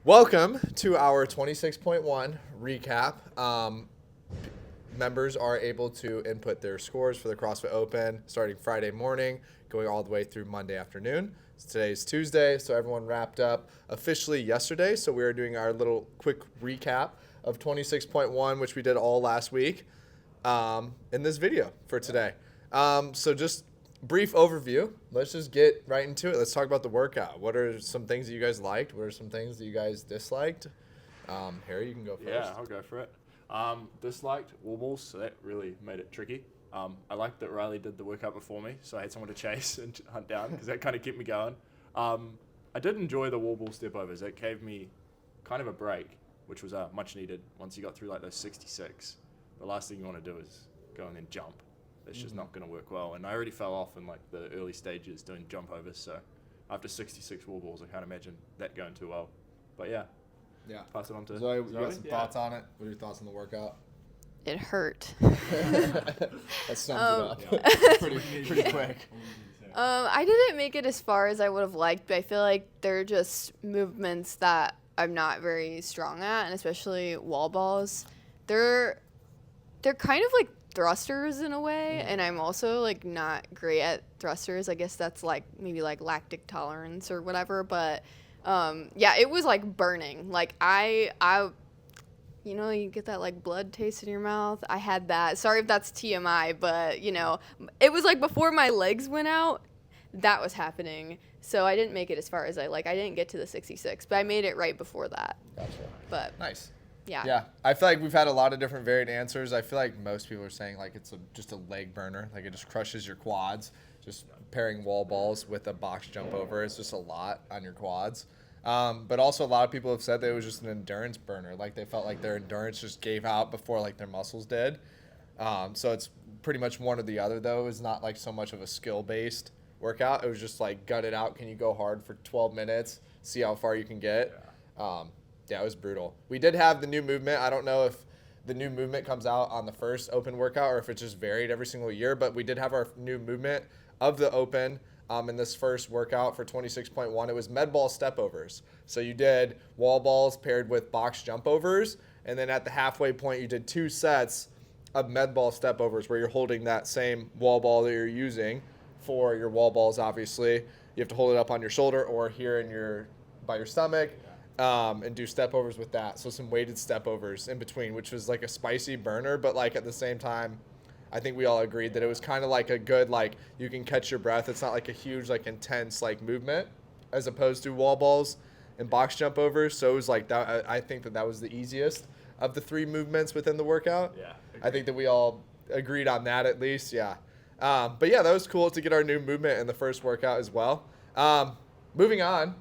Welcome to our 26.1 recap. Members are able to input their scores for the CrossFit Open starting Friday morning, going all the way through Monday afternoon. Today's Tuesday, so everyone wrapped up officially yesterday. So we are doing our little quick recap of 26.1, which we did all last week, in this video for today. So just brief overview. Let's just get right into it. Let's talk about the workout. What are some things that you guys liked? What are some things that you guys disliked? Harry, you can go first. Yeah, I'll go for it. Disliked wall balls, so that really made it tricky. I liked that Riley did the workout before me, so I had someone to chase and hunt down because that kind of kept me going. I did enjoy the wall ball step overs. It gave me kind of a break, which was much needed once you got through like those 66. The last thing you want to do is go and then jump. It's just not going to work well. And I already fell off in like the early stages doing jump overs, so after 66 wall balls, I can't imagine that going too well. But yeah. Pass it on to Zoe. You got some thoughts on it? What are your thoughts on the workout? It hurt. That sums it up. Pretty quick. I didn't make it as far as I would have liked, but I feel like they're just movements that I'm not very strong at, and especially wall balls. They're kind of like thrusters in a way, and I'm also like not great at thrusters. I guess that's like maybe like lactic tolerance or whatever, but yeah, it was like burning. Like I you know, you get that like blood taste in your mouth. I had that. Sorry if that's TMI, but you know, it was like before my legs went out, that was happening. So I didn't make it as far as I didn't get to the 66, but I made it right before that. Gotcha. But Nice. Yeah. I feel like we've had a lot of different varied answers. I feel like most people are saying like it's just a leg burner, like it just crushes your quads. Just pairing wall balls with a box jump over is just a lot on your quads. But also a lot of people have said that it was just an endurance burner, like they felt like their endurance just gave out before like their muscles did. So it's pretty much one or the other though. It's not like so much of a skill based workout. It was just like gut it out. Can you go hard for 12 minutes? See how far you can get. Yeah, it was brutal. We did have the new movement. I don't know if the new movement comes out on the first open workout or if it's just varied every single year, but we did have our new movement of the open in this first workout for 26.1. It was med ball step overs. So you did wall balls paired with box jump overs, and then at the halfway point you did 2 sets of med ball step overs where you're holding that same wall ball that you're using for your wall balls. Obviously, you have to hold it up on your shoulder or here by your stomach. And do step overs with that. So some weighted step overs in between, which was like a spicy burner, but like at the same time, I think we all agreed that it was kind of like a good, like you can catch your breath. It's not like a huge, like intense like movement as opposed to wall balls and box jump overs. So it was like that. I think that was the easiest of the 3 movements within the workout. Yeah. I think that we all agreed on that at least. Yeah. But yeah, that was cool to get our new movement in the first workout as well. Moving on.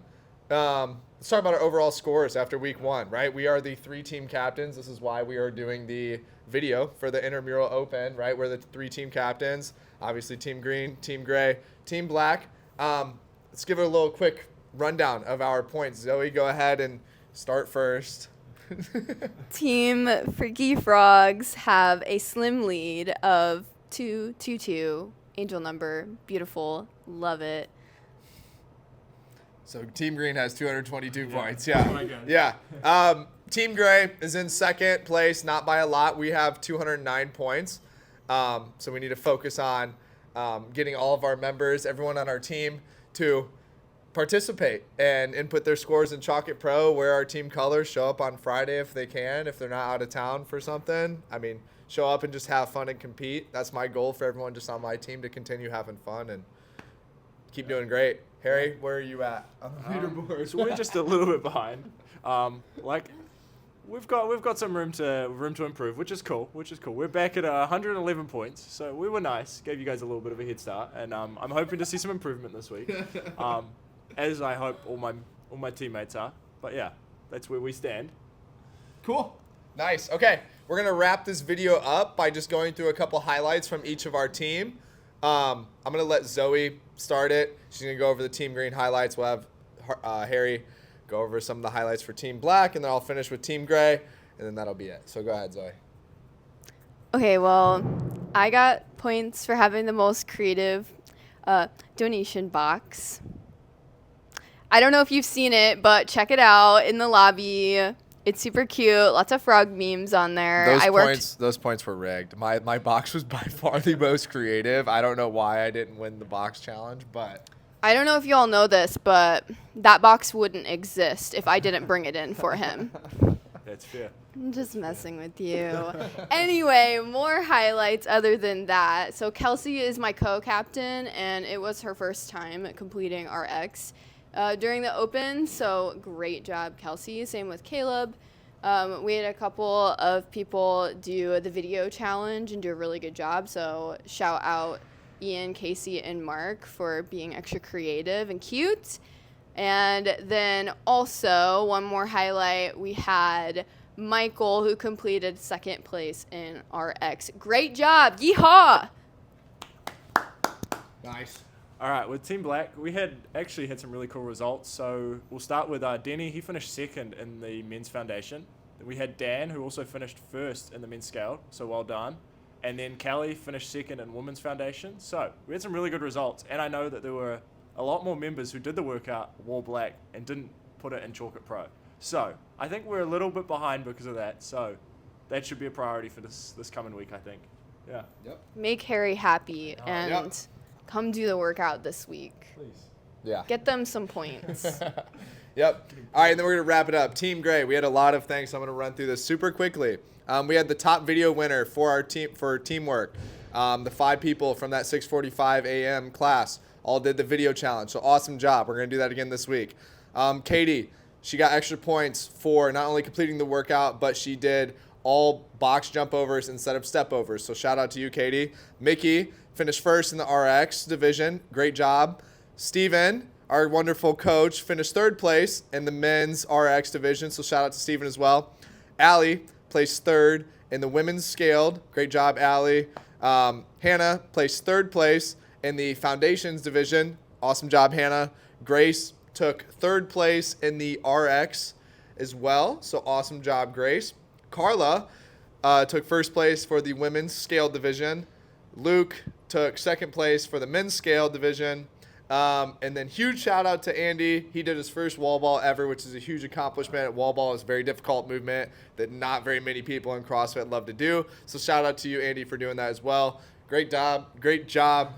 Let's talk about our overall scores after week 1, right? We are the 3 team captains. This is why we are doing the video for the Intramural Open, right? We're the 3 team captains. Obviously, Team Green, Team Gray, Team Black. Let's give it a little quick rundown of our points. Zoe, go ahead and start first. Team Freaky Frogs have a slim lead of 2-2-2. Angel number, beautiful, love it. So Team Green has 222 points. Yeah. Team Gray is in second place, not by a lot. We have 209 points. So we need to focus on getting all of our members, everyone on our team, to participate and input their scores in Chalk It Pro, wear our team colors, show up on Friday if they can, if they're not out of town for something. I mean, show up and just have fun and compete. That's my goal for everyone just on my team, to continue having fun and keep doing great. Harry, where are you at on the leaderboard? So we're just a little bit behind. We've got some room to improve, which is cool. We're back at 111 points, so we were nice. Gave you guys a little bit of a head start, and I'm hoping to see some improvement this week, as I hope all my teammates are. But yeah, that's where we stand. Cool. Nice. Okay, we're gonna wrap this video up by just going through a couple highlights from each of our team. I'm gonna let Zoe start it. She's gonna go over the Team Green highlights. We'll have Harry go over some of the highlights for Team Black, and then I'll finish with Team Gray, and then that'll be it. So go ahead, Zoe. Okay, well, I got points for having the most creative donation box. I don't know if you've seen it, but check it out in the lobby. It's super cute. Lots of frog memes on there. Those points were rigged. My box was by far the most creative. I don't know why I didn't win the box challenge, but I don't know if you all know this, but that box wouldn't exist if I didn't bring it in for him. That's fair. I'm just messing with you. Anyway, more highlights other than that. So Kelsey is my co-captain, and it was her first time completing RX during the Open. So great job, Kelsey. Same with Caleb. We had a couple of people do the video challenge and do a really good job. So shout out Ian, Casey, and Mark for being extra creative and cute. And then also one more highlight, we had Michael, who completed second place in RX. Great job. Yeehaw! nice. All right, with Team Black, we actually had some really cool results. So we'll start with Denny. He finished second in the men's foundation. We had Dan, who also finished first in the men's scale. So well done. And then Callie finished second in women's foundation. So we had some really good results. And I know that there were a lot more members who did the workout wore black and didn't put it in Chalk It Pro. So I think we're a little bit behind because of that. So that should be a priority for this coming week, I think. Yeah. Yep. Make Harry happy and come do the workout this week. Please. Yeah. Get them some points. Yep. All right, and then we're going to wrap it up. Team Gray, we had a lot of things. So I'm going to run through this super quickly. We had the top video winner for our team for teamwork. The 5 people from that 6:45 a.m. class all did the video challenge. So awesome job. We're going to do that again this week. Katie, she got extra points for not only completing the workout, but she did all box jump overs instead of step overs. So shout out to you, Katie. Mickey finished first in the RX division. Great job. Steven, our wonderful coach, finished third place in the men's RX division. So shout out to Steven as well. Allie placed third in the women's scaled. Great job, Allie. Hannah placed third place in the foundations division. Awesome job, Hannah. Grace took third place in the RX as well. So awesome job, Grace. Carla took first place for the women's scale division. Luke took second place for the men's scale division. And then huge shout out to Andy. He did his first wall ball ever, which is a huge accomplishment. Wall ball is a very difficult movement that not very many people in CrossFit love to do. So shout out to you, Andy, for doing that as well. Great job. Great job.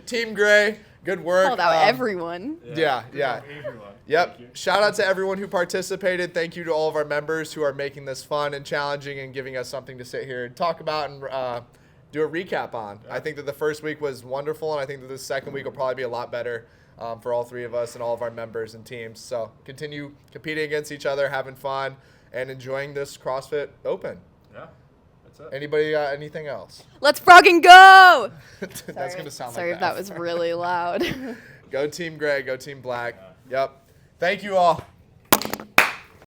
Team Gray, good work. Called out everyone. Yeah. Everyone. Yep. Shout out to everyone who participated. Thank you to all of our members who are making this fun and challenging and giving us something to sit here and talk about and do a recap on. Yeah. I think that the first week was wonderful, and I think that the second week will probably be a lot better for all 3 of us and all of our members and teams. So continue competing against each other, having fun, and enjoying this CrossFit Open. Yeah, that's it. Anybody got anything else? Let's frogging go! That's going to sound Sorry like if that was really loud. Go Team Gray, go Team Black. Yep. Thank you all.